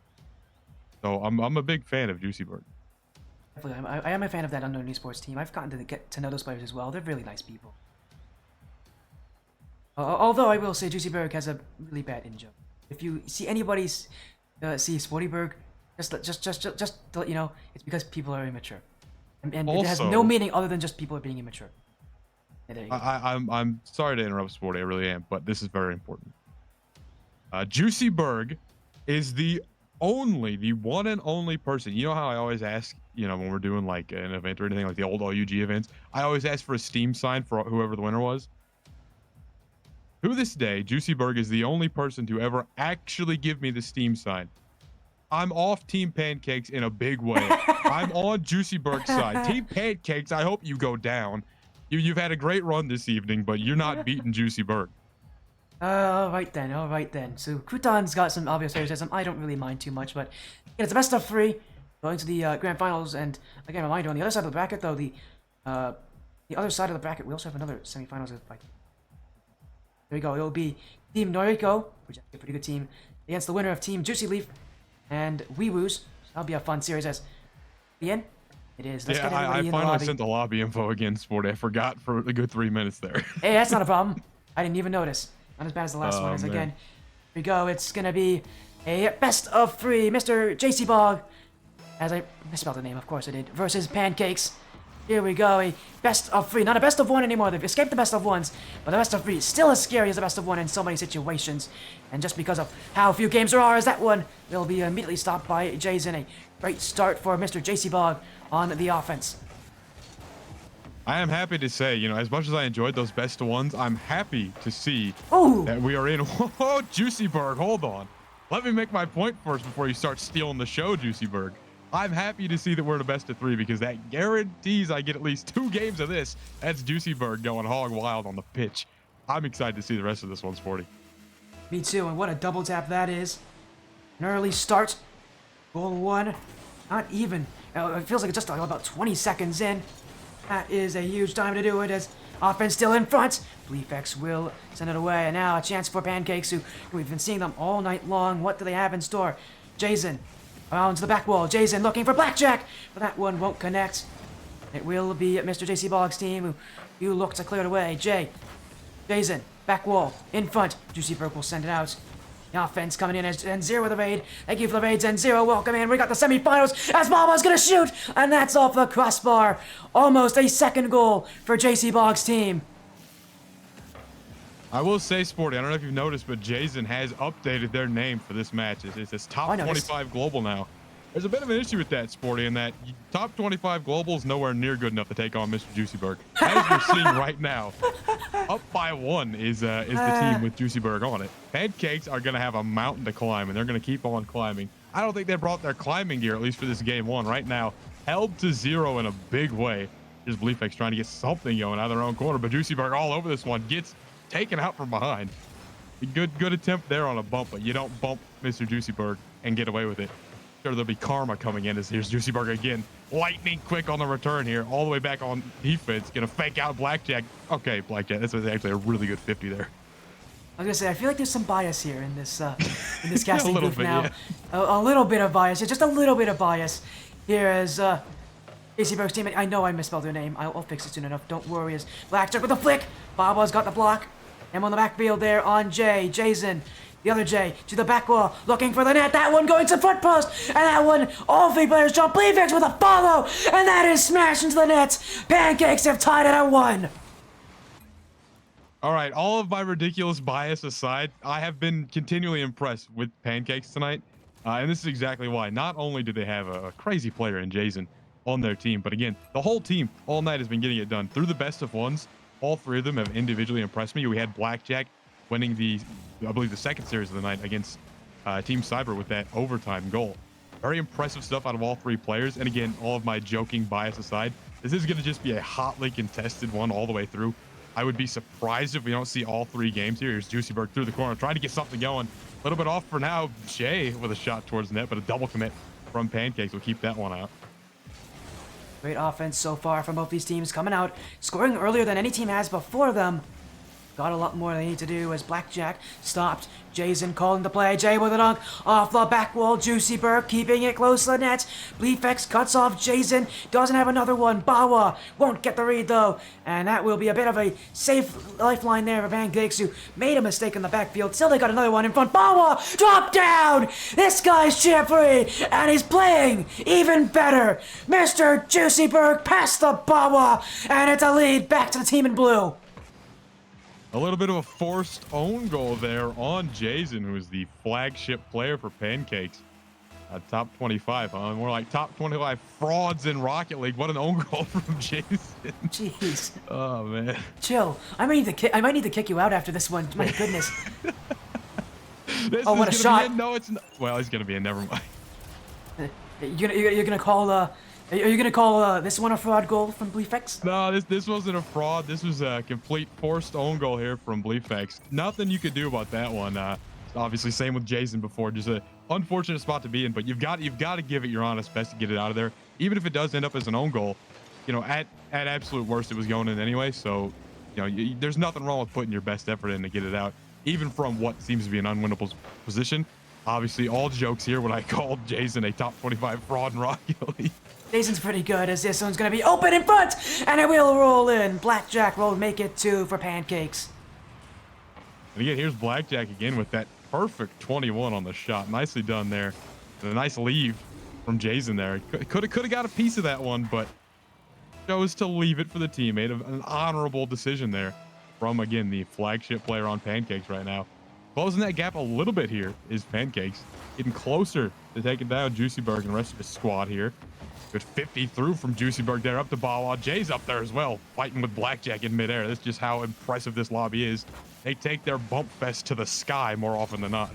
So I'm a big fan of JayceeBawg. Definitely, I am a fan of that unknown esports team. I've gotten to get to know those players as well. They're really nice people. Although I will say JayceeBawg has a really bad in-joke. If you see anybody see SportyBawg, just to let you know, it's because people are immature, and Also, it has no meaning other than just people are being immature. Yeah, there you go. I'm sorry to interrupt, Sporty. I really am, but this is very important. JayceeBawg is the one and only person. You know how I always ask, when we're doing like an event or anything like the old OUG events, I always ask for a Steam sign for whoever the winner was. To this day, JayceeBawg is the only person to ever actually give me the Steam sign. I'm off Team Pancakes in a big way. I'm on JayceeBawg's side. Team Pancakes, I hope you go down. You've had a great run this evening, but you're not beating JayceeBawg. All right then. So Croutondust got some obvious favoritism. I don't really mind too much, but it's a best of 3 going to the grand finals. And again, a reminder, on the other side of the bracket, though, the other side of the bracket, we also have another semifinals. There we go. It'll be Team Noriko, which is a pretty good team, against the winner of Team Juicy Leaf and Weewoos. That'll be a fun series. As Ian, it is. Let's get I in the finally lobby. sent the lobby info again, Sporty. I forgot for a good 3 minutes there. Hey, that's not a problem. I didn't even notice. Not as bad as the last one. As man. again, here we go. It's gonna be a best of 3. MrJayceybawg, as I misspelled the name, of course I did, versus Pancakes. Here we go, a best of 3. Not a best of 1 anymore. They've escaped the best of 1s, but the best of 3 is still as scary as the best of 1 in so many situations. And just because of how few games there are, as that one will be immediately stopped by Jason. A great start for MrJayceybawg on the offense. I am happy to say, as much as I enjoyed those best of 1s, I'm happy to see Ooh. that we are in. Whoa, JayceeBawg, hold on. Let me make my point first before you start stealing the show, JayceeBawg. I'm happy to see that we're in a best of 3 because that guarantees I get at least 2 games of this. That's JayceeBawg going hog wild on the pitch. I'm excited to see the rest of this one, Sporty. Me too, and what a double tap that is. An early start. Goal 1. Not even. It feels like it's just about 20 seconds in. That is a huge time to do it as offense still in front. BleefX will send it away. And now a chance for Pancakes, who we've been seeing them all night long. What do they have in store? Jason around to the back wall. Jason looking for Blackjack, but that one won't connect. It will be MrJayceybawg's team who look to clear it away. Jason, back wall, in front. JayceeBawg will send it out. The offense coming in and Zero with the raid. Thank you for the raids and Zero. Welcome in. We got the semifinals as Baba's gonna shoot, and that's off the crossbar. Almost a second goal for JayceeBawg's team. I will say, Sporty, I don't know if you've noticed, but Jason has updated their name for this match. It's top 25 global now. There's a bit of an issue with that, Sporty, in that top 25 global is nowhere near good enough to take on MrJayceybawg. As we're seeing right now, up by 1 is the team with JayceeBawg on it. Pancakes are going to have a mountain to climb, and they're going to keep on climbing. I don't think they brought their climbing gear, at least for this game 1. Right now, held to 0 in a big way. Here's BleefX trying to get something going out of their own corner, but JayceeBawg all over this one. Gets taken out from behind. Good attempt there on a bump, but you don't bump MrJayceybawg and get away with it. sure there'll be karma coming in as here's Jayceybawg again. Lightning quick on the return here, all the way back on defense. Gonna fake out Blackjack. Okay, Blackjack, that's actually a really good 50 there. I was gonna say, I feel like there's some bias here in this casting little booth bit, now. yeah. A little bit of bias, yeah, just a little bit of bias here as Jayceybawg's teammate. I know I misspelled her name. I'll fix it soon enough. Don't worry. As Blackjack with a flick. Baba's got the block. Him on the backfield there on Jay. Jason. The other Jay to the back wall, looking for the net. That one going to front post, and that one, all three players jump. Bleefix with a follow, and that is smashed into the net. Pancakes have tied it at 1. All right, all of my ridiculous bias aside, I have been continually impressed with Pancakes tonight, and this is exactly why. Not only do they have a crazy player in Jason on their team, but again, the whole team all night has been getting it done through the best of ones. All three of them have individually impressed me. We had Blackjack winning I believe the second series of the night against Team Cyber with that overtime goal. Very impressive stuff out of all three players. And again, all of my joking bias aside, this is going to just be a hotly contested one all the way through. I would be surprised if we don't see all 3 games here. Here's Jayceybawg through the corner, trying to get something going. A little bit off for now. Jay with a shot towards the net, but a double commit from Pancakes will keep that one out. Great offense so far from both these teams, coming out, scoring earlier than any team has before them. Got a lot more they need to do as Blackjack stopped. Jason calling the play. Jay with a dunk off the back wall. Jayceybawg keeping it close to the net. Bleefix cuts off Jason. Doesn't have another one. Bawa won't get the read though. And that will be a bit of a safe lifeline there for Pancakes, who made a mistake in the backfield. Still they got another one in front. Bawa drop down. This guy's champion and he's playing even better. MrJayceybawg past the Bawa, and it's a lead back to the team in blue. A little bit of a forced own goal there on Jason, who is the flagship player for Pancakes. Top 25, more like top 25 frauds in Rocket League. What an own goal from Jason. Jeez. Oh, man. Chill. I might need to kick you out after this one. My goodness. This Oh, what a shot. No, it's not. Well, he's going to be in. Never mind. You're gonna call are you gonna call this one a fraud goal from Bleefix? No, this wasn't a fraud. This was a complete forced own goal here from Bleefix. Nothing you could do about that one. Obviously, same with Jason before. Just an unfortunate spot to be in, but you've got to give it your honest best to get it out of there. Even if it does end up as an own goal, you know, at absolute worst, it was going in anyway. So, you know, there's nothing wrong with putting your best effort in to get it out, even from what seems to be an unwinnable position. Obviously, all jokes here when I called Jason a top 25 fraud in Rocket League. Jason's pretty good, as this one's gonna be open in front, and it will roll in. Blackjack will make it 2 for Pancakes. And again, here's Blackjack again with that perfect 21 on the shot. Nicely done there. And a nice leave from Jason there. Could have got a piece of that one, but chose to leave it for the teammate. An honorable decision there from, again, the flagship player on Pancakes right now. Closing that gap a little bit here is Pancakes. Getting closer to taking down Jayceybawg and the rest of his squad here. Good 50 through from Jayceybawg there up to Bawa. Jay's up there as well, fighting with Blackjack in midair. That's just how impressive this lobby is. They take their bump fest to the sky more often than not.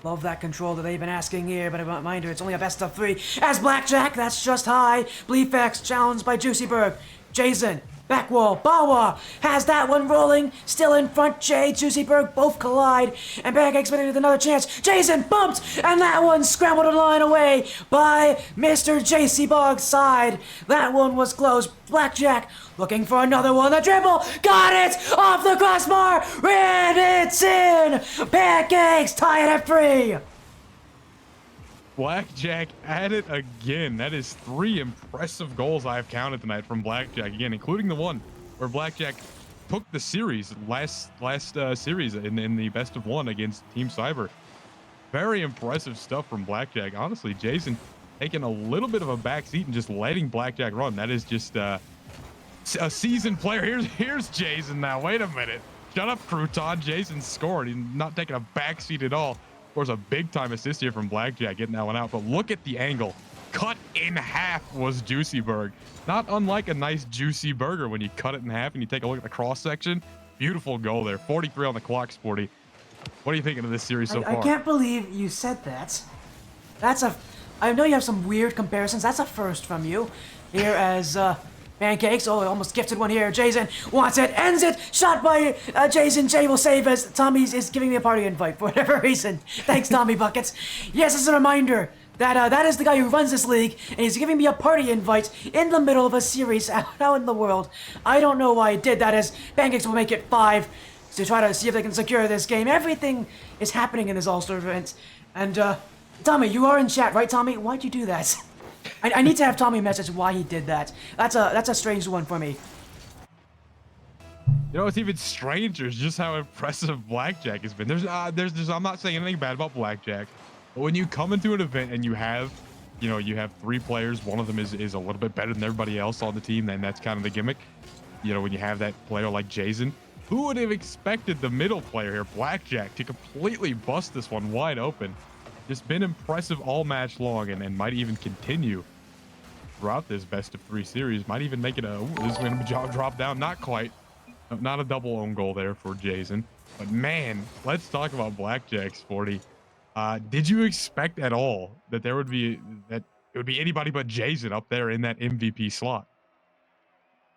Love that control that they've been asking here, but a reminder, it's only a best of 3. As Blackjack, that's just high. Bleefix challenged by Jayceybawg. Jason, back wall, Bawa has that one rolling, still in front. Jay, Jayceybawg both collide, and Pancakes with another chance. Jason bumped, and that one scrambled a line away by MrJayceybawg's side. That one was close. Blackjack looking for another one. The dribble, got it off the crossbar, and it's in. Pancakes tie it at 3. Blackjack at it again. That is 3 impressive goals I have counted tonight from Blackjack again, including the one where Blackjack took the series last series in the best of 1 against Team Cyber. Very impressive stuff from Blackjack. Honestly, Jason taking a little bit of a backseat and just letting Blackjack run. That is just a seasoned player. Here's Jason now. Wait a minute. Shut up, Crouton. Jason scored. He's not taking a backseat at all. Of course, a big-time assist here from Blackjack getting that one out. But look at the angle. Cut in half was Jayceybawg. Not unlike a nice juicy burger when you cut it in half and you take a look at the cross-section. Beautiful goal there. 43 on the clock, Sporty. What are you thinking of this series so far? I can't believe you said that. I know you have some weird comparisons. That's a first from you. Here as Pancakes, oh, almost gifted one here. Jason wants it, ends it, shot by Jason. Jay will save as Tommy is giving me a party invite for whatever reason. Thanks, Tommy Buckets. Yes, as a reminder that that is the guy who runs this league, and he's giving me a party invite in the middle of a series out in the world. I don't know why he did that, as Pancakes will make it 5 to try to see if they can secure this game. Everything is happening in this All-Star event. And, Tommy, you are in chat, right, Tommy? Why'd you do that? I need to have Tommy message why he did that. That's a strange one for me. You know, it's even stranger just how impressive Blackjack has been. I'm not saying anything bad about Blackjack, but when you come into an event and you have 3 players, one of them is a little bit better than everybody else on the team, then that's kind of the gimmick. You know, when you have that player like Jason, who would have expected the middle player here, Blackjack, to completely bust this one wide open? Just been impressive all match long, and might even continue throughout this best of 3 series. Might even make it this is going to drop down. Not quite. Not a double own goal there for Jason. But man, let's talk about Blackjack, Sporty. Did you expect at all that it would be anybody but Jason up there in that MVP slot?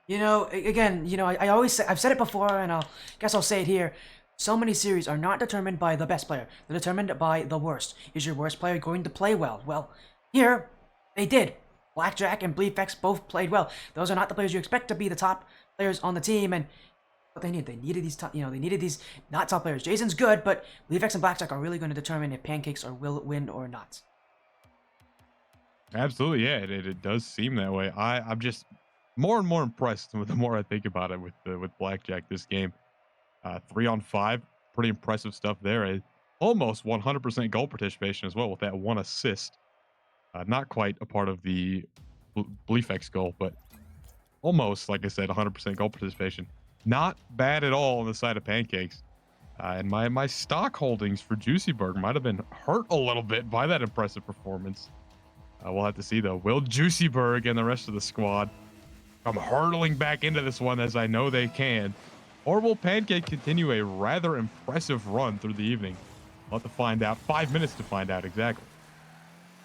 You know, again, I always say, I've said it before, and guess I'll say it here. So many series are not determined by the best player. They're determined by the worst. Is your worst player going to play well? Well, here, they did. Blackjack and Bleefx both played well. Those are not the players you expect to be the top players on the team, and what they needed these top, they needed these not top players. Jason's good, but Bleefx and Blackjack are really going to determine if Pancakes will win or not. Absolutely, yeah, it does seem that way. I'm just more and more impressed the more I think about it with Blackjack this game. 3 on 5, pretty impressive stuff there. Almost 100% goal participation as well with that 1 assist. Not quite a part of the Bleefx goal, but almost, like I said, 100% goal participation. Not bad at all on the side of Pancakes. And my stock holdings for Juicyburg might have been hurt a little bit by that impressive performance. We'll have to see, though. Will Juicyburg and the rest of the squad come hurtling back into this one, as I know they can? Or will Pancake continue a rather impressive run through the evening? We'll have to find out. 5 minutes to find out exactly.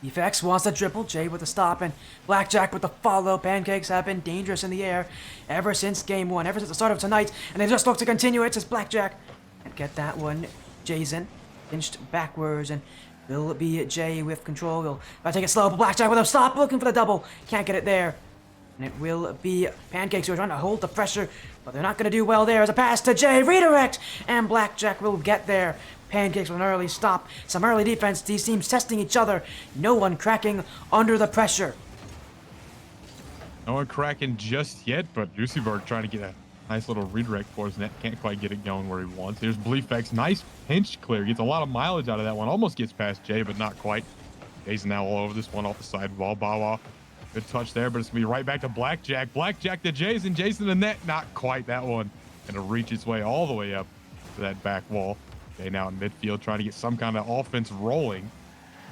Bleefx wants to dribble, Jay with a stop, and Blackjack with the follow. Pancakes have been dangerous in the air ever since game 1, ever since the start of tonight, and they just look to continue it as Blackjack can't get that one. Jason pinched backwards, and will it be Jay with control? Will take it slow, but Blackjack with a stop, looking for the double, can't get it there. And it will be Pancakes who are trying to hold the pressure, but they're not going to do well there. As a pass to Jay, redirect, and Blackjack will get there. Pancakes with an early stop, some early defense. These teams testing each other. No one cracking under the pressure. No one cracking just yet, but Juicyburg trying to get a nice little redirect for his net. Can't quite get it going where he wants. Here's Bleefx. Nice pinch clear. Gets a lot of mileage out of that one. Almost gets past Jay, but not quite. Jay's now all over this one off the side wall. Bawa. Good touch there, but it's going to be right back to Blackjack. Blackjack to Jason. Jason the net. Not quite that one. Going to reach its way all the way up to that back wall. Jay now in midfield trying to get some kind of offense rolling.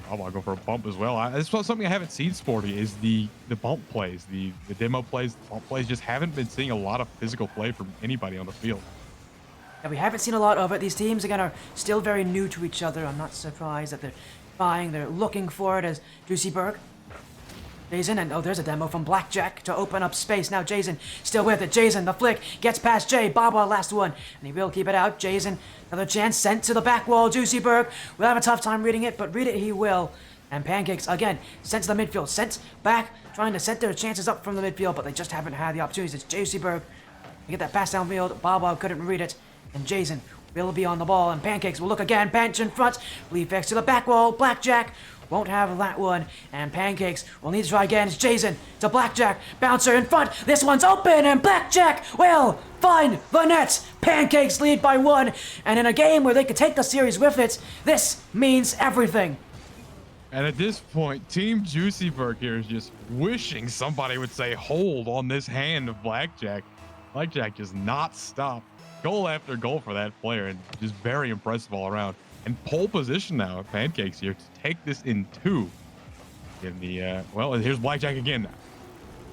I want to go for a bump as well. This is something I haven't seen, Sporty, is the bump plays, the demo plays, the bump plays. Just haven't been seeing a lot of physical play from anybody on the field. Yeah, we haven't seen a lot of it. These teams, again, are still very new to each other. I'm not surprised that they're looking for it as Juicyburg. Jason, and there's a demo from Blackjack to open up space. Now Jason still with it. Jason, the flick, gets past Jay. Baba, last one, and he will keep it out. Jason, another chance, sent to the back wall. Juicyburg will have a tough time reading it, but read it he will. And Pancakes, again, sent to the midfield. Sent back, trying to set their chances up from the midfield, but they just haven't had the opportunities. It's Juicyburg. They get that pass downfield. Baba couldn't read it. And Jason will be on the ball, and Pancakes will look again. Bench in front. Bleefx to the back wall. Blackjack won't have that one, and Pancakes will need to try again. It's Jason to Blackjack. Bouncer in front. This one's open, and Blackjack will find the net. Pancakes lead by 1, and in a game where they could take the series with it, this means everything. And at this point, Team Juicyburg here is just wishing somebody would say hold on this hand of Blackjack. Blackjack does not stop. Goal after goal for that player, and just very impressive all around. And pole position now at Pancakes here to take this in 2. In the well, here's Blackjack again.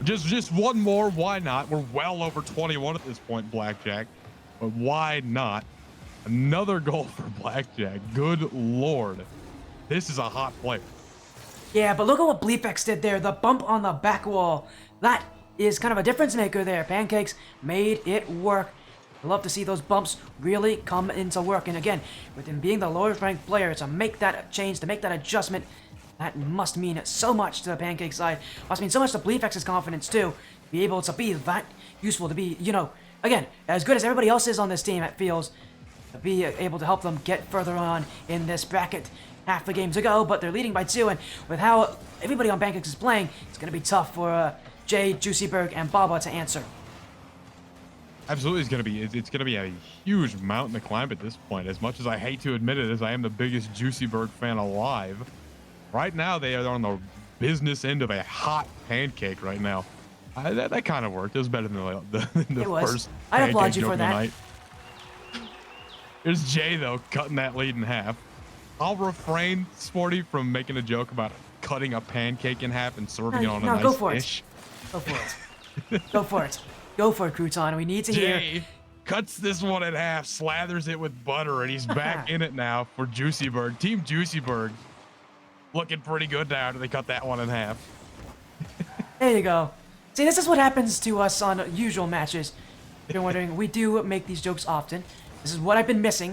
Just one more. Why not? We're well over 21 at this point, Blackjack. But why not? Another goal for Blackjack. Good Lord. This is a hot player. Yeah, but look at what Bleefx did there. The bump on the back wall. That is kind of a difference maker there. Pancakes made it work. I love to see those bumps really come into work. And again, with him being the lowest ranked player, to make that change, to make that adjustment, that must mean so much to the Pancake side. Must mean so much to BleefX's confidence too. To be able to be that useful, to be, again, as good as everybody else is on this team, it feels, to be able to help them get further on in this bracket. Half the game to go, but they're leading by 2, and with how everybody on Pancakes is playing, it's going to be tough for Jay, Jayceybawg, and Baba to answer. Absolutely, it's gonna be a huge mountain to climb at this point. As much as I hate to admit it, as I am the biggest Jayceybawg fan alive, right now they are on the business end of a hot pancake right now. That kind of worked. It was better than the first. I applaud you joke for of the that. night. There's Jay though, cutting that lead in half. I'll refrain, Sporty, from making a joke about cutting a pancake in half and serving it on a nice dish. Go for it. Go for it. Go for it, Crouton. We need to hear. Jay cuts this one in half, slathers it with butter, and he's back in it now for Jayceybawg. Team Jayceybawg looking pretty good now after they cut that one in half. There you go. See, this is what happens to us on usual matches. If you're wondering, we do make these jokes often. This is what I've been missing.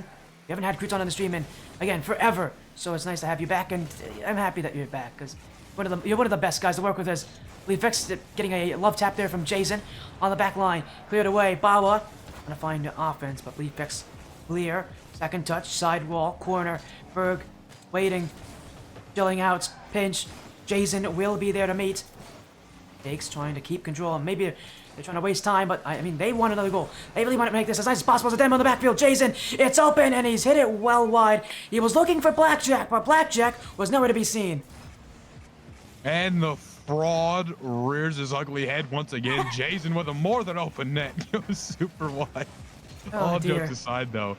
We haven't had Crouton on the stream in, again, forever. So it's nice to have you back, and I'm happy that you're back, because you're one of the best guys to work with. As BleefX getting a love tap there from Jason on the back line. Cleared away. Bawa gonna find offense, but BleefX clear. Second touch, side wall, corner. Berg waiting, chilling out, pinch. Jason will be there to meet. Jakes trying to keep control, and maybe they're trying to waste time, but I mean, they want another goal. They really want to make this as nice as possible. It's a demo on the backfield. Jason, it's open, and he's hit it well wide. He was looking for Blackjack, but Blackjack was nowhere to be seen. And the fraud rears his ugly head once again. Jason with a more than open net. It was super wide. All jokes aside, though,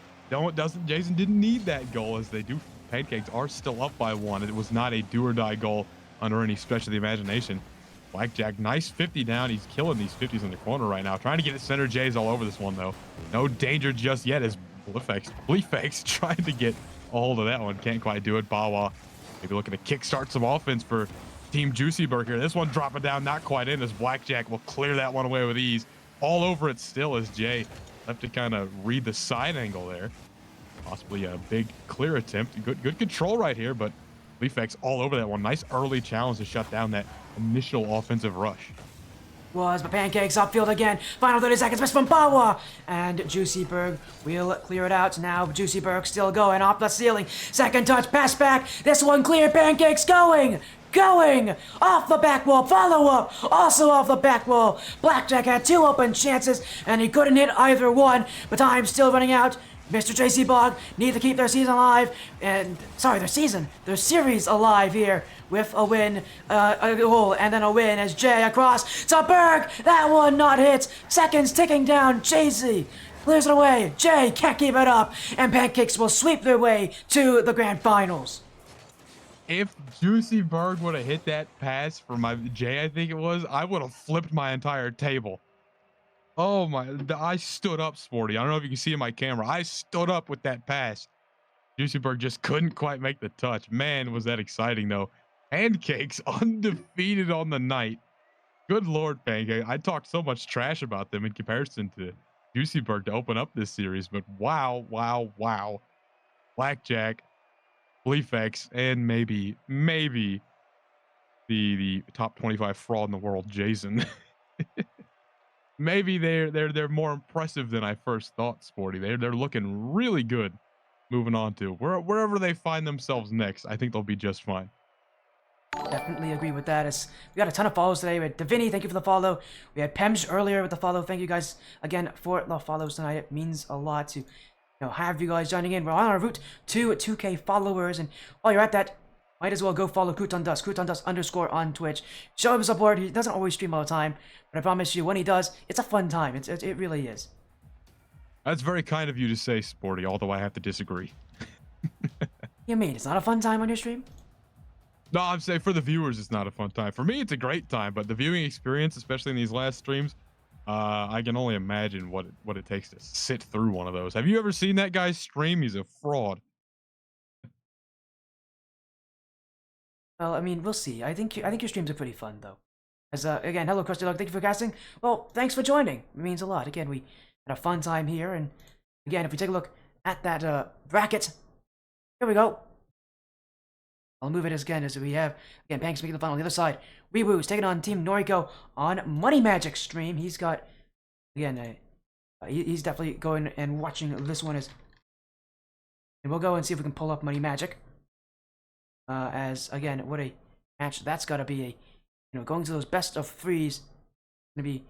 Jason didn't need that goal, as they do. Pancakes are still up by 1. It was not a do or die goal under any stretch of the imagination. Blackjack, nice 50 down. He's killing these 50s in the corner right now. Trying to get it center. Jay's all over this one, though. No danger just yet, as BleefX trying to get a hold of that one. Can't quite do it. Bawa maybe looking to kickstart some offense for Team Jayceybawg here. This one dropping down, not quite in, as Blackjack will clear that one away with ease. All over it still, as Jay left to kind of read the side angle there. Possibly a big clear attempt. Good control right here, but BleefX all over that one. Nice early challenge to shut down that initial offensive rush. But Pancakes upfield again. Final 30 seconds, miss from Bawa. And Jayceybawg will clear it out. Now Jayceybawg still going off the ceiling. Second touch, pass back. This one clear. Pancakes going off the back wall. Follow up, also off the back wall. Blackjack had 2 open chances, and he couldn't hit either one. But time's still running out. MrJayceybawg need to keep their season alive, and their series alive here with a win, a goal, and then a win as Jay across to Berg. That one not hit. Seconds ticking down. Jaycey clears it away. Jay can't keep it up, and Pancakes will sweep their way to the grand finals. If Jayceybawg would have hit that pass for my Jay, I think it was, I would have flipped my entire table. Oh my, I stood up, Sporty. I don't know if you can see in my camera. I stood up with that pass. Jayceybawg just couldn't quite make the touch. Man, was that exciting, though. Pancakes undefeated on the night. Good Lord, Pancake. I talked so much trash about them in comparison to Jayceybawg to open up this series, but wow, wow, wow. Blackjack, BleefX, and maybe the top 25 fraud in the world, Jason. Maybe they're more impressive than I first thought, Sporty. They're looking really good moving on to wherever they find themselves next. I think they'll be just fine. Definitely agree with that. We got a ton of follows today. We had Davini, thank you for the follow. We had Pemj earlier with the follow. Thank you guys again for the follows tonight. It means a lot to have you guys joining in. We're on our route to 2K followers, and while you're at that, might as well go follow Croutondust, Croutondust_ on Twitch. Show him support. He doesn't always stream all the time, but I promise you, when he does, it's a fun time. It really is. That's very kind of you to say, Sporty, although I have to disagree. You mean it's not a fun time on your stream? No, I'm saying for the viewers, it's not a fun time. For me, it's a great time, but the viewing experience, especially in these last streams, I can only imagine what it takes to sit through one of those. Have you ever seen that guy's stream? He's a fraud. Well, I mean, we'll see. I think your streams are pretty fun, though. As again, hello, Krusty Log. Thank you for casting. Well, thanks for joining. It means a lot. Again, we had a fun time here, and again, if we take a look at that bracket, here we go. I'll move it again as we have again Pancakes making the final on the other side. Weeboo's taking on Team Noriko on Money Magic stream. He's got again, he's definitely going and watching this one as, and we'll go and see if we can pull up Money Magic. As again, what a match that's got to be a. Going to those best of threes, gonna be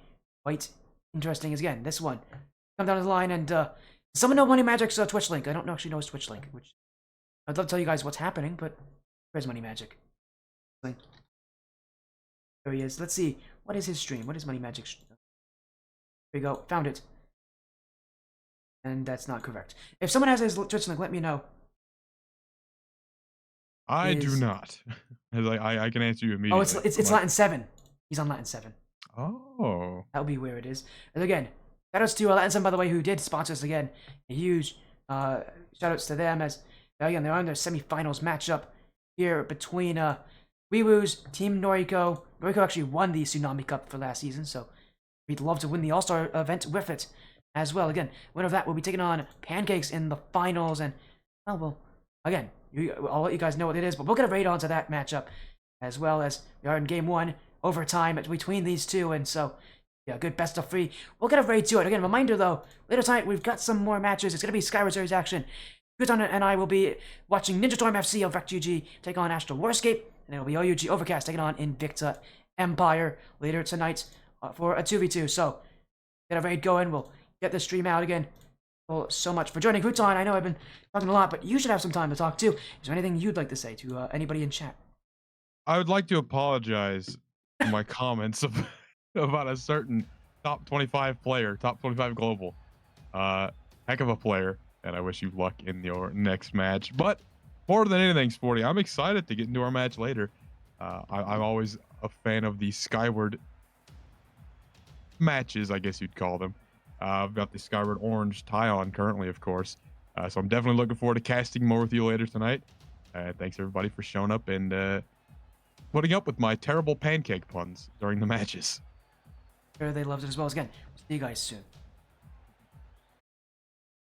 quite interesting. As again, this one come down the line, and someone know Money Magic's Twitch link? I don't actually know his Twitch link, which I'd love to tell you guys what's happening, but where's Money Magic? There he is. Let's see. What is his stream? What is Money Magic? Here we go. Found it. And that's not correct. If someone has his Twitch link, let me know. I do not. I can answer you immediately. Oh, it's Latin 7. He's on Latin 7. Oh. That'll be where it is. And again, shout outs to Latin 7, by the way, who did sponsor us again. A huge shout outs to them as, again, they're on their semifinals matchup here between Weewoo's Team Noriko. Noriko actually won the Tsunami Cup for last season, so we'd love to win the All-Star event with it as well. Again, winner of that will be taking on Pancakes in the finals, and, well, again, I'll let you guys know what it is, but we'll get right on to that matchup as well, as we are in game 1, overtime between these two, and so, yeah, good best of 3. We'll get right to it. Again, reminder though, later tonight we've got some more matches. It's going to be Skyward Series action. Crouton and I will be watching Ninja Storm FC of VecGG take on Astral Warscape, and it'll be OUG Overcast taking on Invicta Empire later tonight for a 2v2. So, get a raid going. We'll get the stream out again. Well, so much for joining, Crouton. I know I've been talking a lot, but you should have some time to talk too. Is there anything you'd like to say to anybody in chat? I would like to apologize for my comments about a certain top 25 player, top 25 global. Heck of a player, and I wish you luck in your next match. But more than anything, Sporty, I'm excited to get into our match later. I'm always a fan of the Skyward matches, I guess you'd call them. I've got the Skyward Orange tie on currently, of course. So I'm definitely looking forward to casting more with you later tonight. Thanks, everybody, for showing up and putting up with my terrible pancake puns during the matches. Sure, they loved it as well. Again, we'll see you guys soon.